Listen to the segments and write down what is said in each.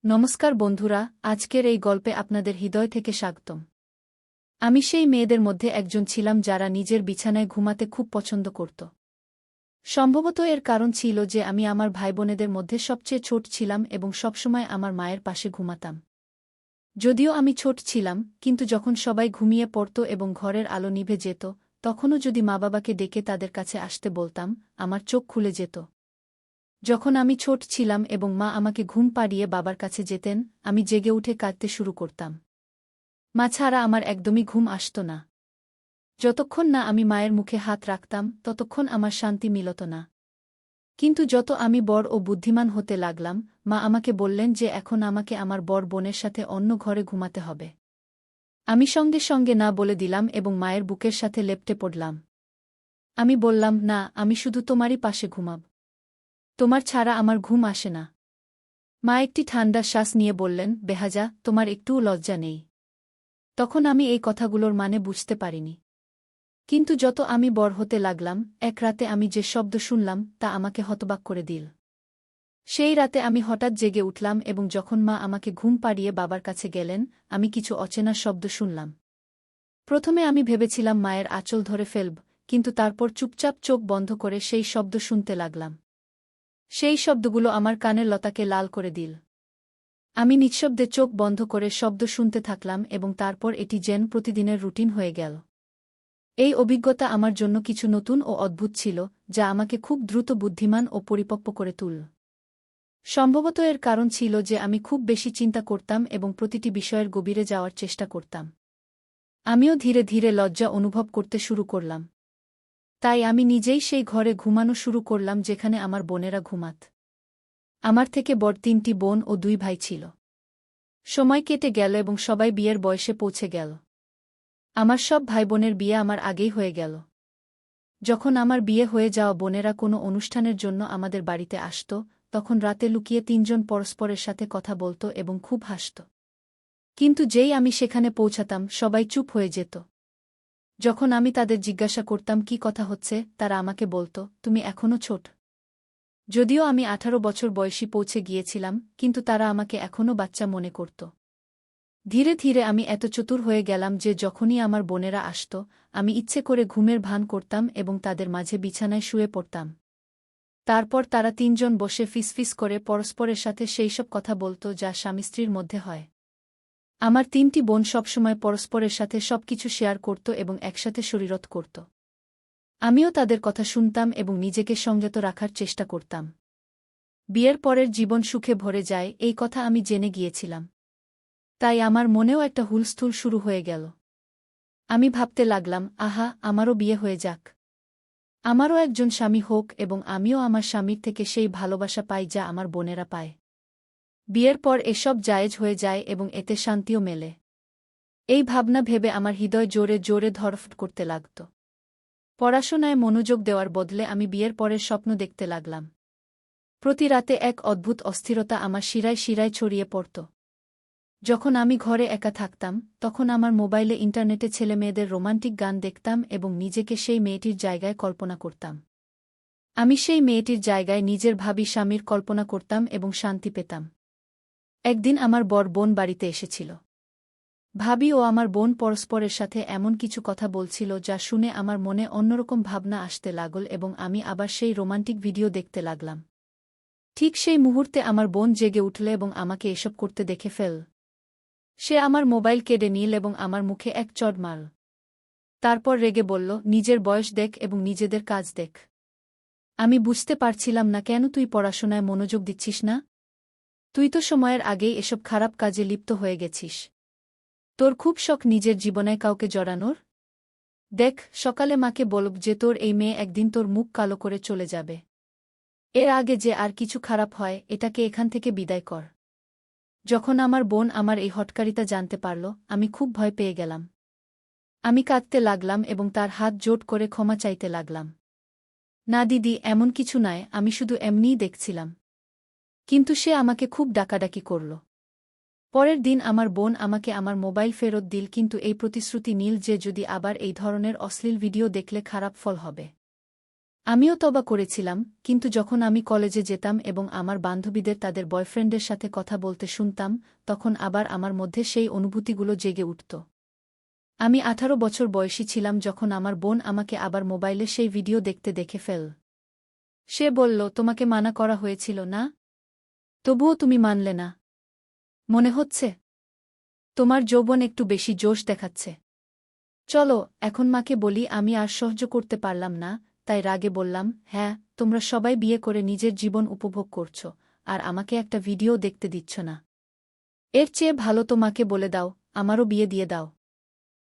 নমস্কার বন্ধুরা, আজকের এই গল্পে আপনাদের হৃদয় থেকে স্বাগতম। আমি সেই মেয়েদের মধ্যে একজন ছিলাম যারা নিজের বিছানায় ঘুমাতে খুব পছন্দ করত। সম্ভবত এর কারণ ছিল যে আমি আমার ভাইবোনেদের মধ্যে সবচেয়ে ছোট ছিলাম এবং সবসময় আমার মায়ের পাশে ঘুমাতাম। যদিও আমি ছোট ছিলাম, কিন্তু যখন সবাই ঘুমিয়ে পড়ত এবং ঘরের আলো নিভে যেত, তখনও যদি মা বাবাকে ডেকে তাদের কাছে আসতে বলতাম, আমার চোখ খুলে যেত। যখন আমি ছোট ছিলাম এবং মা আমাকে ঘুম পাড়িয়ে বাবার কাছে যেতেন, আমি জেগে উঠে কাঁদতে শুরু করতাম। মা ছাড়া আমার একদমই ঘুম আসত না। যতক্ষণ না আমি মায়ের মুখে হাত রাখতাম, ততক্ষণ আমার শান্তি মিলত না। কিন্তু যত আমি বড় ও বুদ্ধিমান হতে লাগলাম, মা আমাকে বললেন যে এখন আমাকে আমার বড় বোনের সাথে অন্য ঘরে ঘুমাতে হবে। আমি সঙ্গে সঙ্গে না বলে দিলাম এবং মায়ের বুকের সাথে লেপ্টে পড়লাম। আমি বললাম, না, আমি শুধু তোমারই পাশে ঘুমাব। তোমার ছাড়া আমার ঘুম আসে না। মা একটি ঠান্ডা শ্বাস নিয়ে বললেন, বেহাজা, তোমার একটুও লজ্জা নেই। তখন আমি এই কথাগুলোর মানে বুঝতে পারিনি। কিন্তু যত আমি বড় হতে লাগলাম, এক রাতে আমি যে শব্দ শুনলাম তা আমাকে হতবাক করে দিল। সেই রাতে আমি হঠাৎ জেগে উঠলাম এবং যখন মা আমাকে ঘুম পাড়িয়ে বাবার কাছে গেলেন, আমি কিছু অচেনা শব্দ শুনলাম। প্রথমে আমি ভেবেছিলাম মায়ের আঁচল ধরে ফেলব, কিন্তু তারপর চুপচাপ চোখ বন্ধ করে সেই শব্দ শুনতে লাগলাম। সেই শব্দগুলো আমার কানের লতাকে লাল করে দিল। আমি নিঃশব্দে চোখ বন্ধ করে শব্দ শুনতে থাকলাম এবং তারপর এটি যেন প্রতিদিনের রুটিন হয়ে গেল। এই অভিজ্ঞতা আমার জন্য কিছু নতুন ও অদ্ভুত ছিল, যা আমাকে খুব দ্রুত বুদ্ধিমান ও পরিপক্ব করে তুলল। সম্ভবত এর কারণ ছিল যে আমি খুব বেশি চিন্তা করতাম এবং প্রতিটি বিষয়ের গভীরে যাওয়ার চেষ্টা করতাম। আমিও ধীরে ধীরে লজ্জা অনুভব করতে শুরু করলাম। তাই আমি নিজেই সেই ঘরে ঘুমানো শুরু করলাম যেখানে আমার বোনেরা ঘুমাত। আমার থেকে বড় 3টি বোন ও 2 ভাই ছিল। সময় কেটে গেল এবং সবাই বিয়ের বয়সে পৌঁছে গেল। আমার সব ভাইবোনের বিয়ে আমার আগেই হয়ে গেল। যখন আমার বিয়ে হয়ে যাওয়া বোনেরা কোনো অনুষ্ঠানের জন্য আমাদের বাড়িতে আসত, তখন রাতে লুকিয়ে 3জন পরস্পরের সাথে কথা বলত এবং খুব হাসত। কিন্তু যেই আমি সেখানে পৌঁছাতাম, সবাই চুপ হয়ে যেত। যখন আমি তাদের জিজ্ঞাসা করতাম কি কথা হচ্ছে, তারা আমাকে বলত, তুমি এখনও ছোট। যদিও আমি 18 বছর বয়সী পৌঁছে গিয়েছিলাম, কিন্তু তারা আমাকে এখনও বাচ্চা মনে করত। ধীরে ধীরে আমি এত চতুর হয়ে গেলাম যে যখনই আমার বোনেরা আসত, আমি ইচ্ছে করে ঘুমের ভান করতাম এবং তাদের মাঝে বিছানায় শুয়ে পড়তাম। তারপর তারা 3জন বসে ফিসফিস করে পরস্পরের সাথে সেইসব কথা বলত যা স্বামী স্ত্রীর মধ্যে হয়। আমার 3টি বোন সবসময় পরস্পরের সাথে সবকিছু শেয়ার করত এবং একসাথে শরীরত করত। আমিও তাদের কথা শুনতাম এবং নিজেকে সংযত রাখার চেষ্টা করতাম। বিয়ের পরের জীবন সুখে ভরে যায়, এই কথা আমি জেনে গিয়েছিলাম। তাই আমার মনেও একটা হুলস্থুল শুরু হয়ে গেল। আমি ভাবতে লাগলাম, আহা, আমারও বিয়ে হয়ে যাক। আমারও একজন স্বামী হোক এবং আমিও আমার স্বামীর থেকে সেই ভালোবাসা পাই যা আমার বোনেরা পায়। বিয়ের পর এসব জায়েজ হয়ে যায় এবং এতে শান্তিও মেলে। এই ভাবনা ভেবে আমার হৃদয় জোরে জোরে ধড়ফড় করতে লাগত। পড়াশোনায় মনোযোগ দেওয়ার বদলে আমি বিয়ের পরের স্বপ্ন দেখতে লাগলাম। প্রতি রাতে এক অদ্ভুত অস্থিরতা আমার শিরায় শিরায় ছড়িয়ে পড়ত। যখন আমি ঘরে একা থাকতাম, তখন আমার মোবাইলে ইন্টারনেটে ছেলেমেয়েদের রোমান্টিক গান দেখতাম এবং নিজেকে সেই মেয়েটির জায়গায় কল্পনা করতাম। আমি সেই মেয়েটির জায়গায় নিজের ভাবী স্বামীর কল্পনা করতাম এবং শান্তি পেতাম। একদিন আমার বড় বোন বাড়িতে এসেছিল। ভাবী ও আমার বোন পরস্পরের সাথে এমন কিছু কথা বলছিল যা শুনে আমার মনে অন্যরকম ভাবনা আসতে লাগল এবং আমি আবার সেই রোমান্টিক ভিডিও দেখতে লাগলাম। ঠিক সেই মুহূর্তে আমার বোন জেগে উঠল এবং আমাকে এসব করতে দেখে ফেল। সে আমার মোবাইল কেড়ে নিল এবং আমার মুখে এক চড় মারল। তারপর রেগে বলল, নিজের বয়স দেখ এবং নিজেদের কাজ দেখ। আমি বুঝতে পারছিলাম না কেন তুই পড়াশোনায় মনোযোগ দিচ্ছিস না। তুই তো সময়ের আগেই এসব খারাপ কাজে লিপ্ত হয়ে গেছিস। তোর খুব শখ নিজের জীবনে কাউকে জড়ানোর। দেখ, সকালে মাকে বলব যে তোর এই মেয়ে একদিন তোর মুখ কালো করে চলে যাবে। এর আগে যে আর কিছু খারাপ হয়, এটাকে এখান থেকে বিদায় কর। যখন আমার বোন আমার এই হটকারিতা জানতে পারল, আমি খুব ভয় পেয়ে গেলাম। আমি কাঁদতে লাগলাম এবং তার হাত জোট করে ক্ষমা চাইতে লাগলাম। না দিদি, এমন কিছু নয়, আমি শুধু এমনিই দেখছিলাম। কিন্তু সে আমাকে খুব ডাকাডাকি করল। পরের দিন আমার বোন আমাকে আমার মোবাইল ফেরত দিল, কিন্তু এই প্রতিশ্রুতি নিল যে যদি আবার এই ধরনের অশ্লীল ভিডিও দেখলে খারাপ ফল হবে। আমিও তবা করেছিলাম, কিন্তু যখন আমি কলেজে যেতাম এবং আমার বান্ধবীদের তাদের বয়ফ্রেন্ডের সাথে কথা বলতে শুনতাম, তখন আবার আমার মধ্যে সেই অনুভূতিগুলো জেগে উঠত। আমি 18 বছর বয়সী ছিলাম যখন আমার বোন আমাকে আবার মোবাইলে সেই ভিডিও দেখতে দেখে ফেল। সে বলল, তোমাকে মানা করা হয়েছিল না? তবুও তুমি মানলে না। মনে হচ্ছে তোমার যৌবন একটু বেশি জোশ দেখাচ্ছে। চলো, এখন মাকে বলি। আমি আর সহ্য করতে পারলাম না, তাই রাগে বললাম, হ্যাঁ, তোমরা সবাই বিয়ে করে নিজের জীবন উপভোগ করছ, আর আমাকে একটা ভিডিও দেখতে দিচ্ছ না। এর চেয়ে ভালো তো মাকে বলে দাও, আমারও বিয়ে দিয়ে দাও।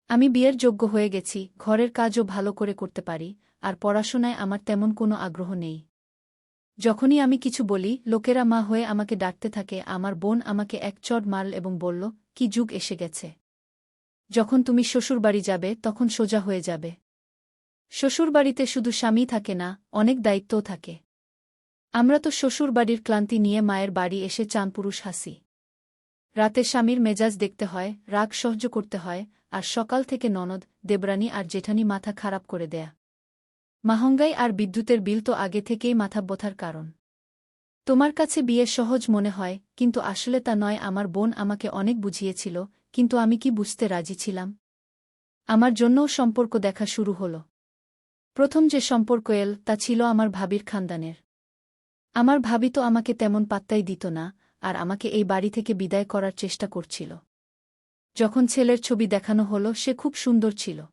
আমি বিয়ের যোগ্য হয়ে গেছি, ঘরের কাজও ভালো করে করতে পারি, আর পড়াশোনায় আমার তেমন কোনো আগ্রহ নেই। যখনই আমি কিছু বলি, লোকেরা মা হয়ে আমাকে ডাকতে থাকে। আমার বোন আমাকে এক চড় মারল এবং বলল, কি যুগ এসে গেছে! যখন তুমি শ্বশুরবাড়ি যাবে তখন সোজা হয়ে যাবে। শ্বশুরবাড়িতে শুধু স্বামী থাকে না, অনেক দায়িত্বও থাকে। আমরা তো শ্বশুরবাড়ির ক্লান্তি নিয়ে মায়ের বাড়ি এসে চাঁদপুরুষ হাসি। রাতে স্বামীর মেজাজ দেখতে হয়, রাগ সহ্য করতে হয়, আর সকাল থেকে ননদ, দেবরানী আর জেঠানি মাথা খারাপ করে দেয়া। মহঙ্গাই আর বিদ্যুতের বিল তো আগে থেকেই মাথা ব্যথার কারণ। তোমার কাছে বিয়ে সহজ মনে হয়, কিন্তু আসলে তা নয়। আমার বোন আমাকে অনেক বুঝিয়েছিল, কিন্তু আমি কি বুঝতে রাজি ছিলাম? আমার জন্যও সম্পর্ক দেখা শুরু হল। প্রথম যে সম্পর্ক এল, তা ছিল আমার ভাবির খানদানের। আমার ভাবি তো আমাকে তেমন পাত্তাই দিত না, আর আমাকে এই বাড়ি থেকে বিদায় করার চেষ্টা করছিল। যখন ছেলের ছবি দেখানো হলো, সে খুব সুন্দর ছিল।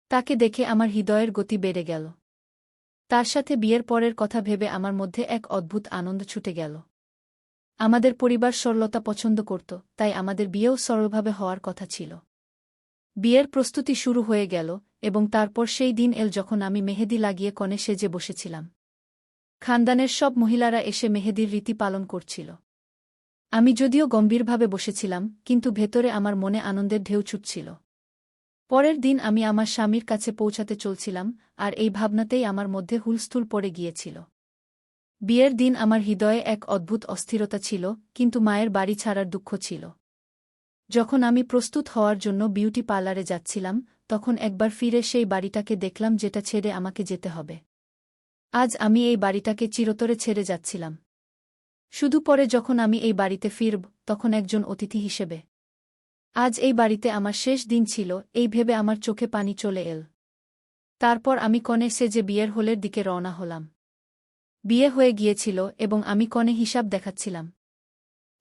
তাকে দেখে আমার হৃদয়ের গতি বেড়ে গেল। তার সাথে বিয়ের পরের কথা ভেবে আমার মধ্যে এক অদ্ভুত আনন্দ ছুটে গেল। আমাদের পরিবার সরলতা পছন্দ করত, তাই আমাদের বিয়েও সরলভাবে হওয়ার কথা ছিল। বিয়ের প্রস্তুতি শুরু হয়ে গেল, এবং তারপর সেই দিন এল যখন আমি মেহেদি লাগিয়ে কনে সেজে বসেছিলাম। খানদানের সব মহিলারা এসে মেহেদির রীতি পালন করছিল। আমি যদিও গম্ভীরভাবে বসেছিলাম, কিন্তু ভেতরে আমার মনে আনন্দের ঢেউ ছুটছিল। পরের দিন আমি আমার স্বামীর কাছে পৌঁছাতে চলছিলাম, আর এই ভাবনাতেই আমার মধ্যে হুলস্থুল পড়ে গিয়েছিল। বিয়ের দিন আমার হৃদয়ে এক অদ্ভুত অস্থিরতা ছিল, কিন্তু মায়ের বাড়ি ছাড়ার দুঃখ ছিল। যখন আমি প্রস্তুত হওয়ার জন্য বিউটি পার্লারে যাচ্ছিলাম, তখন একবার ফিরে সেই বাড়িটাকে দেখলাম যেটা ছেড়ে আমাকে যেতে হবে। আজ আমি এই বাড়িটাকে চিরতরে ছেড়ে যাচ্ছিলাম। শুধু পরে যখন আমি এই বাড়িতে ফিরব, তখন একজন অতিথি হিসেবে। আজ এই বাড়িতে আমার শেষ দিন ছিল, এই ভেবে আমার চোখে পানি চলে এল। তারপর আমি কনে সেজে বিয়ের হলের দিকে রওনা হলাম। বিয়ে হয়ে গিয়েছিল, এবং আমি কনে হিসাব দেখাচ্ছিলাম।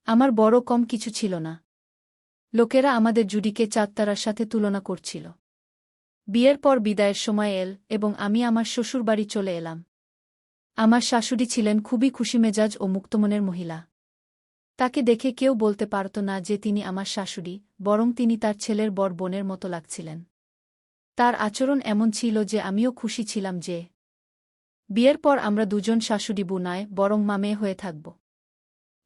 আমার বড় কম কিছু ছিল না। লোকেরা আমাদের জুডিকে চাঁদতারার সাথে তুলনা করছিল। বিয়ের পর বিদায়ের সময় এল, এবং আমি আমার শ্বশুরবাড়ি চলে এলাম। আমার শাশুড়ি ছিলেন খুবই খুশিমেজাজ ও মুক্তমনের মহিলা। তাকে দেখে কেউ বলতে পারত না যে তিনি আমার শাশুড়ি, বরং তিনি তার ছেলের বড় বোনের মতো লাগছিলেন। তার আচরণ এমন ছিল যে আমিও খুশি ছিলাম যে বিয়ের পর আমরা দুজন শাশুড়ি বউ নয়, বরং মা-মেয়ে হয়ে থাকব।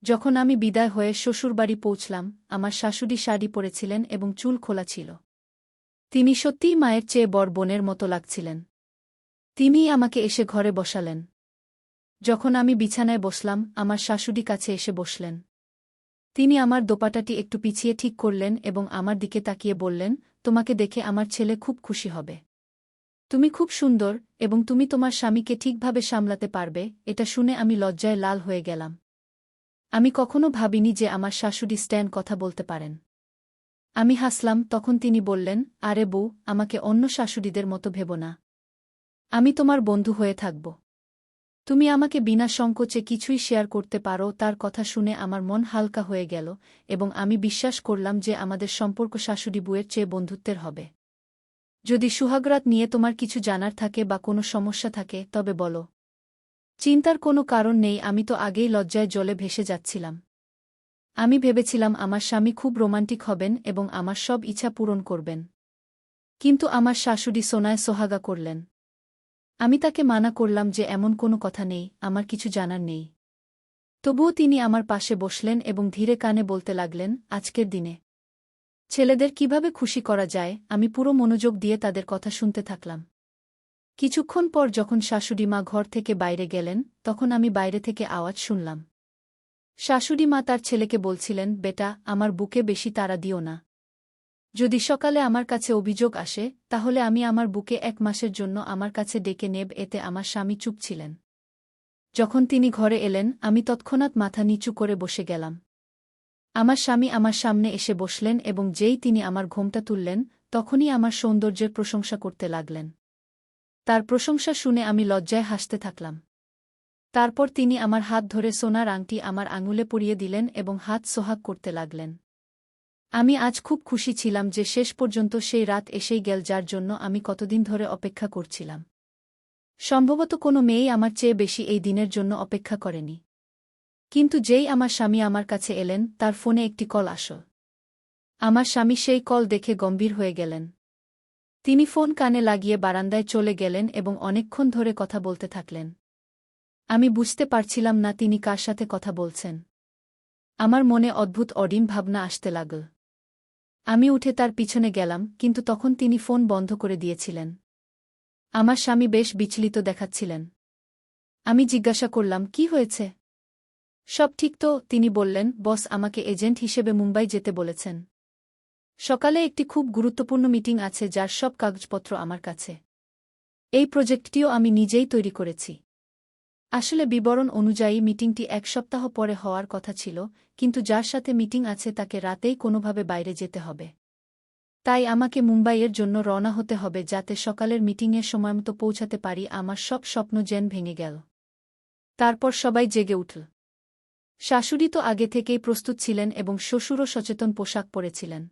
যখন আমি বিদায় হয়ে শ্বশুরবাড়ি পৌঁছলাম, আমার শাশুড়ি শাড়ি পরেছিলেন এবং চুল খোলা ছিল। তিনি সত্যিই মায়ের চেয়ে বড় বোনের মতো লাগছিলেন। তিনিই আমাকে এসে ঘরে বসালেন। যখন আমি বিছানায় বসলাম, আমার শাশুড়ি কাছে এসে বসলেন। তিনি আমার দোপাটাটি একটু পিছিয়ে ঠিক করলেন এবং আমার দিকে তাকিয়ে বললেন, তোমাকে দেখে আমার ছেলে খুব খুশি হবে। তুমি খুব সুন্দর, এবং তুমি তোমার স্বামীকে ঠিকভাবে সামলাতে পারবে। এটা শুনে আমি লজ্জায় লাল হয়ে গেলাম। আমি কখনো ভাবিনি যে আমার শাশুড়ি স্ট্যান কথা বলতে পারেন। আমি হাসলাম। তখন তিনি বললেন, আরে বউ, আমাকে অন্য শাশুড়িদের মতো ভেবো না। আমি তোমার বন্ধু হয়ে থাকব। তুমি আমাকে বিনা সংকোচে কিছুই শেয়ার করতে পারো। তার কথা শুনে আমার মন হালকা হয়ে গেল, এবং আমি বিশ্বাস করলাম যে আমাদের সম্পর্ক শাশুড়ি বুয়ের চেয়ে বন্ধুত্বের হবে। যদি সুহাগরাত নিয়ে তোমার কিছু জানার থাকে বা কোনো সমস্যা থাকে, তবে বলো। চিন্তার কোনো কারণ নেই। আমি তো আগেই লজ্জায় জলে ভেসে যাচ্ছিলাম। আমি ভেবেছিলাম আমার স্বামী খুব রোমান্টিক হবেন এবং আমার সব ইচ্ছা পূরণ করবেন। কিন্তু আমার শাশুড়ি সোনায় সোহাগা করলেন। আমি তাকে মানা করলাম যে এমন কোনো কথা নেই, আমার কিছু জানার নেই। তবুও তিনি আমার পাশে বসলেন এবং ধীরে কানে বলতে লাগলেন, আজকের দিনে ছেলেদের কিভাবে খুশি করা যায়। আমি পুরো মনোযোগ দিয়ে তাদের কথা শুনতে থাকলাম। কিছুক্ষণ পর যখন শাশুড়ি মা ঘর থেকে বাইরে গেলেন, তখন আমি বাইরে থেকে আওয়াজ শুনলাম। শাশুড়ি মা তার ছেলেকে বলছিলেন, বেটা, আমার বুকে বেশি তাড়া দিও না। যদি সকালে আমার কাছে অভিযোগ আসে তাহলে আমি আমার বুকে 1 মাসের জন্য আমার কাছে ডেকে নেব। এতে আমার স্বামী চুপ ছিলেন। যখন তিনি ঘরে এলেন আমি তৎক্ষণাৎ মাথা নিচু করে বসে গেলাম। আমার স্বামী আমার সামনে এসে বসলেন এবং যেই তিনি আমার ঘোমটা তুললেন তখনই আমার সৌন্দর্যের প্রশংসা করতে লাগলেন। তার প্রশংসা শুনে আমি লজ্জায় হাসতে থাকলাম। তারপর তিনি আমার হাত ধরে সোনার আংটি আমার আঙুলে পরিয়ে দিলেন এবং হাত সোহাগ করতে লাগলেন। আমি আজ খুব খুশি ছিলাম যে শেষ পর্যন্ত সেই রাত এসেই গেল যার জন্য আমি কতদিন ধরে অপেক্ষা করছিলাম। সম্ভবত কোনো মেয়েই আমার চেয়ে বেশি এই দিনের জন্য অপেক্ষা করেনি। কিন্তু যেই আমার স্বামী আমার কাছে এলেন তার ফোনে একটি কল আসল। আমার স্বামী সেই কল দেখে গম্ভীর হয়ে গেলেন। তিনি ফোন কানে লাগিয়ে বারান্দায় চলে গেলেন এবং অনেকক্ষণ ধরে কথা বলতে থাকলেন। আমি বুঝতে পারছিলাম না তিনি কার সাথে কথা বলছেন। আমার মনে অদ্ভুত অডিম ভাবনা আসতে লাগল। আমি উঠে তার পিছনে গেলাম কিন্তু তখন তিনি ফোন বন্ধ করে দিয়েছিলেন। আমার স্বামী বেশ বিচলিত দেখাচ্ছিলেন। আমি জিজ্ঞাসা করলাম, কি হয়েছে? সব ঠিক তো? তিনি বললেন, বস আমাকে এজেন্ট হিসেবে মুম্বাই যেতে বলেছেন। সকালে একটি খুব গুরুত্বপূর্ণ মিটিং আছে যার সব কাগজপত্র আমার কাছে। এই প্রজেক্টটিও আমি নিজেই তৈরি করেছি। আসলে বিবরণ অনুযায়ী মিটিংটি 1 সপ্তাহ পরে হওয়ার কথা ছিল, কিন্তু যার সাথে মিটিং আছে তাকে রাতেই কোনোভাবে বাইরে যেতে হবে। তাই আমাকে মুম্বাইয়ের জন্য রওনা হতে হবে যাতে সকালের মিটিংয়ের সময়মতো পৌঁছাতে পারি। আমার সব স্বপ্ন যেন ভেঙে গেল। তারপর সবাই জেগে উঠল। শাশুড়ি তো আগে থেকেই প্রস্তুত ছিলেন এবং শ্বশুরও সচেতন পোশাক পরেছিলেন।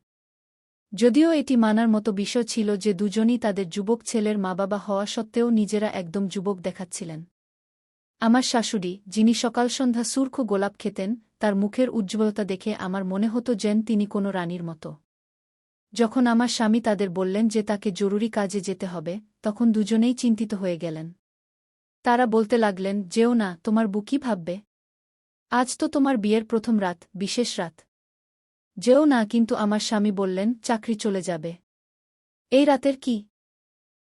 যদিও এটি মানার মতো বিষয় ছিল যে দুজনই তাদের যুবক ছেলের মা-বাবা হওয়া সত্ত্বেও নিজেরা একদম যুবক দেখাচ্ছিলেন। আমার শাশুড়ি, যিনি সকাল সন্ধ্যা সুরখু গোলাপ খেতেন, তার মুখের উজ্জ্বলতা দেখে আমার মনে হতো যেন তিনি কোনো রানীর মতো। যখন আমার স্বামী তাদের বললেন যে তাকে জরুরি কাজে যেতে হবে, তখন দুজনেই চিন্তিত হয়ে গেলেন। তারা বলতে লাগলেন, যেও না, তোমার বউ কী ভাববে? আজ তো তোমার বিয়ের প্রথম রাত, বিশেষ রাত। যেও না। কিন্তু আমার স্বামী বললেন, চাকরি চলে যাবে। এই রাতের কি?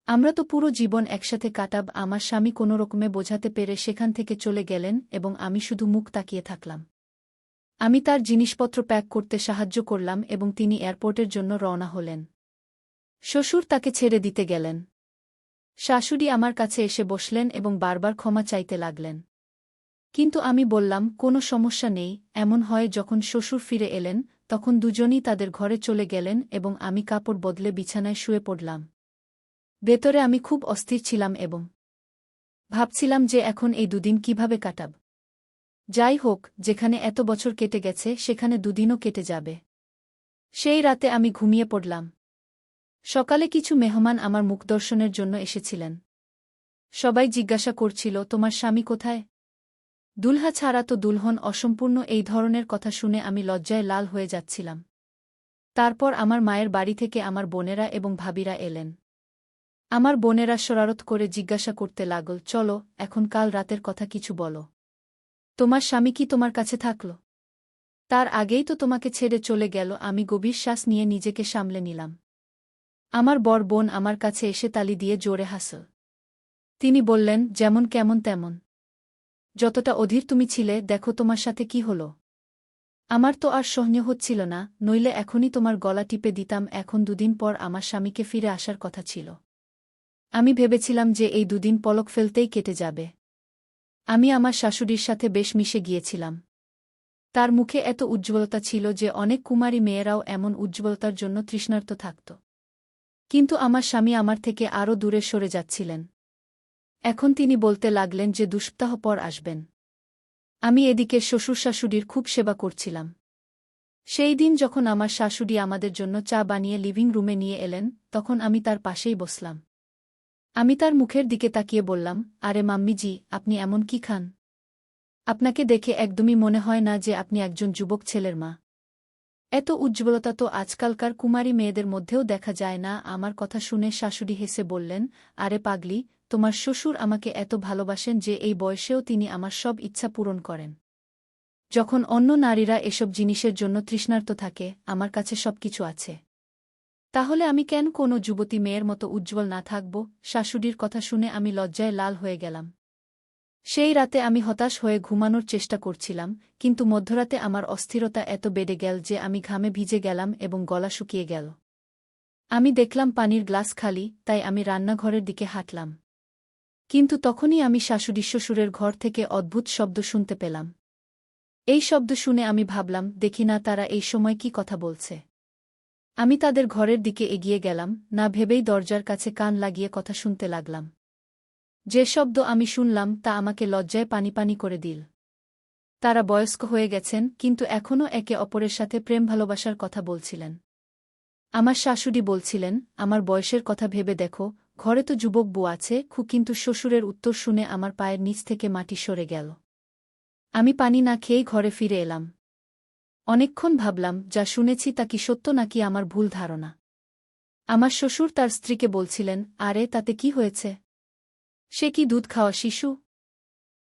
আমরা তো পুরো জীবন একসাথে কাটাব। আমার স্বামী কোনো রকমে বোঝাতে পেরে সেখান থেকে চলে গেলেন এবং আমি শুধু মুখ তাকিয়ে থাকলাম। আমি তার জিনিসপত্র প্যাক করতে সাহায্য করলাম এবং তিনি এয়ারপোর্টের জন্য রওনা হলেন। শ্বশুর তাকে ছেড়ে দিতে গেলেন। শাশুড়ি আমার কাছে এসে বসলেন এবং বারবার ক্ষমা চাইতে লাগলেন। কিন্তু আমি বললাম, কোনো সমস্যা নেই। এমন হয় যখন শ্বশুর ফিরে এলেন তখন দুজনই তাদের ঘরে চলে গেলেন এবং আমি কাপড় বদলে বিছানায় শুয়ে পড়লাম। ভেতরে আমি খুব অস্থির ছিলাম এবং ভাবছিলাম যে এখন এই দুদিন কিভাবে কাটাব। যাই হোক, যেখানে এত বছর কেটে গেছে সেখানে দুদিনও কেটে যাবে। সেই রাতে আমি ঘুমিয়ে পড়লাম। সকালে কিছু মেহমান আমার মুখদর্শনের জন্য এসেছিলেন। সবাই জিজ্ঞাসা করছিল, তোমার স্বামী কোথায়? দুলহা ছাড়া তো দুলহন অসম্পূর্ণ। এই ধরনের কথা শুনে আমি লজ্জায় লাল হয়ে যাচ্ছিলাম। তারপর আমার মায়ের বাড়ি থেকে আমার বোনেরা এবং ভাবিরা এলেন। আমার বোনেরা শরারত করে জিজ্ঞাসা করতে লাগল, চলো, এখন কাল রাতের কথা কিছু বলো। তোমার স্বামী কি তোমার কাছে থাকল? তার আগেই তো তোমাকে ছেড়ে চলে গেল। আমি গভীর শ্বাস নিয়ে নিজেকে সামলে নিলাম। আমার বড় বোন আমার কাছে এসে তালি দিয়ে জোরে হাসল। তিনি বললেন, যেমন কেমন তেমন। যতটা অধীর তুমি ছিলে, দেখো তোমার সাথে কি হলো। আমার তো আর সহ্য হচ্ছিল না, নইলে এখনই তোমার গলা টিপে দিতাম। এখন দুদিন পর আমার স্বামীকে ফিরে আসার কথা ছিল। আমি ভেবেছিলাম যে এই দুদিন পলক ফেলতেই কেটে যাবে। আমি আমার শাশুড়ির সাথে বেশ মিশে গিয়েছিলাম। তার মুখে এত উজ্জ্বলতা ছিল যে অনেক কুমারী মেয়েরাও এমন উজ্জ্বলতার জন্য তৃষ্ণার্ত থাকত। কিন্তু আমার স্বামী আমার থেকে আরও দূরে সরে যাচ্ছিলেন। এখন তিনি বলতে লাগলেন যে 2 সপ্তাহ পর আসবেন। আমি এদিকে শ্বশুর শাশুড়ির খুব সেবা করছিলাম। সেই দিন যখন আমার শাশুড়ি আমাদের জন্য চা বানিয়ে লিভিং রুমে নিয়ে এলেন, তখন আমি তার পাশেই বসলাম। আমি তার মুখের দিকে তাকিয়ে বললাম, আরে মাম্মিজি, আপনি এমন কি খান? আপনাকে দেখে একদমই মনে হয় না যে আপনি একজন যুবক ছেলের মা। এত উজ্জ্বলতা তো আজকালকার কুমারী মেয়েদের মধ্যেও দেখা যায় না। আমার কথা শুনে শাশুড়ি হেসে বললেন, আরে পাগলি, তোমার শ্বশুর আমাকে এত ভালোবাসেন যে এই বয়সেও তিনি আমার সব ইচ্ছা পূরণ করেন। যখন অন্য নারীরা এসব জিনিসের জন্য তৃষ্ণার্ত থাকে, আমার কাছে সবকিছু আছে। তাহলে আমি কেন কোনো যুবতী মেয়ের মতো উজ্জ্বল না থাকব? শাশুড়ির কথা শুনে আমি লজ্জায় লাল হয়ে গেলাম। সেই রাতে আমি হতাশ হয়ে ঘুমানোর চেষ্টা করছিলাম, কিন্তু মধ্যরাতে আমার অস্থিরতা এত বেড়ে গেল যে আমি ঘামে ভিজে গেলাম এবং গলা শুকিয়ে গেল। আমি দেখলাম পানির গ্লাস খালি, তাই আমি রান্নাঘরের দিকে হাঁটলাম। কিন্তু তখনই আমি শাশুড়ি শ্বশুরের ঘর থেকে অদ্ভুত শব্দ শুনতে পেলাম। এই শব্দ শুনে আমি ভাবলাম, দেখি না তারা এই সময় কি কথা বলছে। আমি তাদের ঘরের দিকে এগিয়ে গেলাম, না ভেবেই দরজার কাছে কান লাগিয়ে কথা শুনতে লাগলাম। যে শব্দ আমি শুনলাম তা আমাকে লজ্জায় পানি পানি করে দিল। তারা বয়স্ক হয়ে গেছেন, কিন্তু এখনও একে অপরের সাথে প্রেম ভালোবাসার কথা বলছিলেন। আমার শাশুড়ি বলছিলেন, আমার বয়সের কথা ভেবে দেখো, ঘরে তো যুবক বউ আছে, কিন্তু শ্বশুরের উত্তর শুনে আমার পায়ের নিচ থেকে মাটি সরে গেল। আমি পানি না খেয়েই ঘরে ফিরে এলাম। অনেকক্ষণ ভাবলাম, যা শুনেছি তা কি সত্য নাকি আমার ভুল ধারণা। আমার শ্বশুর তার স্ত্রীকে বলছিলেন, আরে তাতে কি হয়েছে? সে কি দুধ খাওয়া শিশু?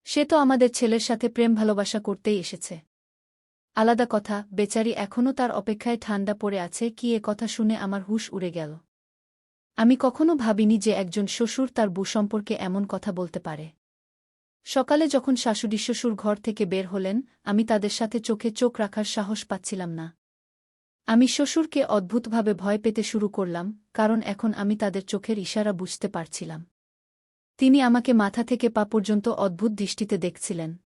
সে তো আমাদের ছেলের সাথে প্রেম ভালোবাসা করতেই এসেছে। আলাদা কথা, বেচারি এখনও তার অপেক্ষায় ঠান্ডা পড়ে আছে কি। এ কথা শুনে আমার হুঁশ উড়ে গেল। আমি কখনো ভাবিনি যে একজন শ্বশুর তার বউ সম্পর্কে এমন কথা বলতে পারে। সকালে যখন শাশুড়ি শ্বশুর ঘর থেকে বের হলেন, আমি তাদের সাথে চোখে চোখ রাখার সাহস পাচ্ছিলাম না। আমি শ্বশুরকে অদ্ভুতভাবে ভয় পেতে শুরু করলাম, কারণ এখন আমি তাদের চোখের ইশারা বুঝতে পারছিলাম। তিনি আমাকে মাথা থেকে পা পর্যন্ত অদ্ভুত দৃষ্টিতে দেখছিলেন।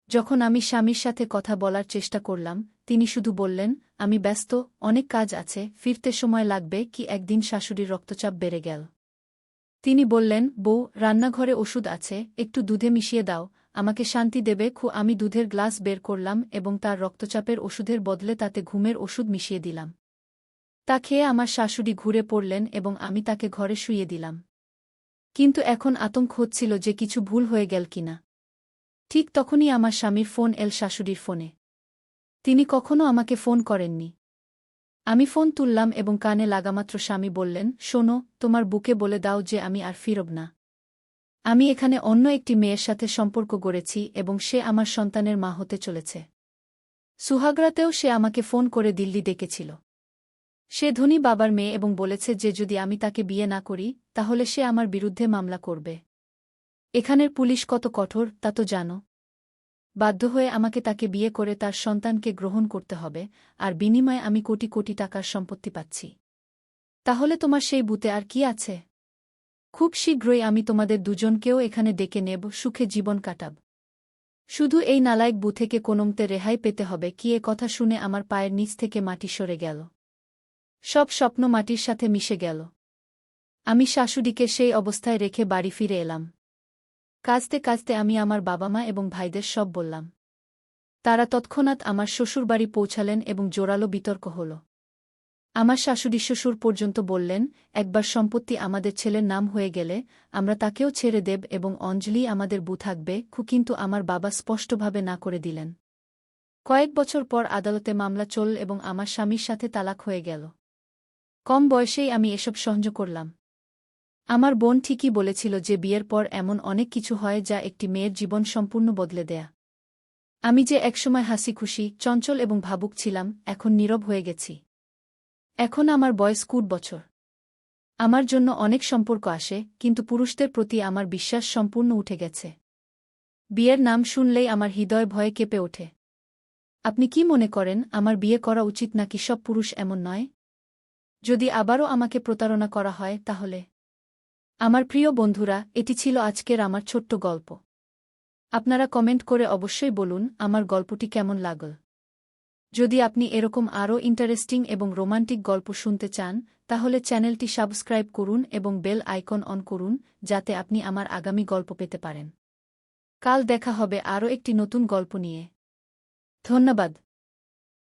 যখন আমি স্বামীর সাথে কথা বলার চেষ্টা করলাম, তিনি শুধু বললেন, আমি ব্যস্ত, অনেক কাজ আছে, ফিরতে সময় লাগবে কি। একদিন শাশুড়ির রক্তচাপ বেড়ে গেল। তিনি বললেন, বউ, রান্নাঘরে ওষুধ আছে, একটু দুধে মিশিয়ে দাও, আমাকে শান্তি দেবে। আমি দুধের গ্লাস বের করলাম এবং তার রক্তচাপের ওষুধের বদলে তাতে ঘুমের ওষুধ মিশিয়ে দিলাম। তা খেয়ে আমার শাশুড়ি ঘুরে পড়লেন এবং আমি তাকে ঘরে শুইয়ে দিলাম। কিন্তু এখন আতঙ্ক হচ্ছিল যে কিছু ভুল হয়ে গেল কিনা। ঠিক তখনই আমার স্বামীর ফোন এল শাশুড়ির ফোনে। তিনি কখনো আমাকে ফোন করেননি। আমি ফোন তুললাম এবং কানে লাগামাত্র স্বামী বললেন, শোনো, তোমার বুকে বলে দাও যে আমি আর ফিরব না। আমি এখানে অন্য একটি মেয়ের সাথে সম্পর্ক গড়েছি এবং সে আমার সন্তানের মা হতে চলেছে। সুহাগরাতেও সে আমাকে ফোন করে দিল্লি ডেকেছিল। সে ধনী বাবার মেয়ে এবং বলেছে যে যদি আমি তাকে বিয়ে না করি, তাহলে সে আমার বিরুদ্ধে মামলা করবে। এখানের পুলিশ কত কঠোর তা তো জানো। বাধ্য হয়ে আমাকে তাকে বিয়ে করে তার সন্তানকে গ্রহণ করতে হবে, আর বিনিময়ে আমি কোটি কোটি টাকার সম্পত্তি পাচ্ছি। তাহলে তোমার সেই বুতে আর কি আছে? খুব শীঘ্রই আমি তোমাদের দুজনকেও এখানে ডেকে নেব, সুখে জীবন কাটাব। শুধু এই নালায়েক বু থেকে কোনোমতে রেহাই পেতে হবে কি। এ কথা শুনে আমার পায়ের নিচ থেকে মাটি সরে গেল। সব স্বপ্ন মাটির সাথে মিশে গেল। আমি শাশুড়িকে সেই অবস্থায় রেখে বাড়ি ফিরে এলাম। কাঁদতে কাঁদতে আমি আমার বাবা মা এবং ভাইদের সব বললাম। তারা তৎক্ষণাৎ আমার শ্বশুরবাড়ি পৌঁছালেন এবং জোরালো বিতর্ক হল। আমার শাশুড়ি শ্বশুর পর্যন্ত বললেন, একবার সম্পত্তি আমাদের ছেলের নাম হয়ে গেলে আমরা তাকেও ছেড়ে দেব এবং অঞ্জলি আমাদের বউ থাকবে। কিন্তু আমার বাবা স্পষ্টভাবে না করে দিলেন। কয়েক বছর পর আদালতে মামলা চলল এবং আমার স্বামীর সাথে তালাক হয়ে গেল। কম বয়সেই আমি এসব সহ্য করলাম। আমার বোন ঠিকই বলেছিল যে বিয়ের পর এমন অনেক কিছু হয় যা একটি মেয়ের জীবন সম্পূর্ণ বদলে দেয়া। আমি যে একসময় হাসিখুশি, চঞ্চল এবং ভাবুক ছিলাম, এখন নীরব হয়ে গেছি। এখন আমার বয়স 20 বছর। আমার জন্য অনেক সম্পর্ক আসে, কিন্তু পুরুষদের প্রতি আমার বিশ্বাস সম্পূর্ণ উঠে গেছে। বিয়ের নাম শুনলেই আমার হৃদয় ভয়ে কেঁপে ওঠে। আপনি কি মনে করেন, আমার বিয়ে করা উচিত নাকি সব পুরুষ এমন নয়? যদি আবারও আমাকে প্রতারণা করা হয় তাহলে? আমার প্রিয় বন্ধুরা, এটি ছিল আজকের আমার ছোট্ট গল্প। আপনারা কমেন্ট করে অবশ্যই বলুন আমার গল্পটি কেমন লাগল। যদি আপনি এরকম আরও ইন্টারেস্টিং এবং রোমান্টিক গল্প শুনতে চান, তাহলে চ্যানেলটি সাবস্ক্রাইব করুন এবং বেল আইকন অন করুন, যাতে আপনি আমার আগামী গল্প পেতে পারেন। কাল দেখা হবে আরও একটি নতুন গল্প নিয়ে। ধন্যবাদ।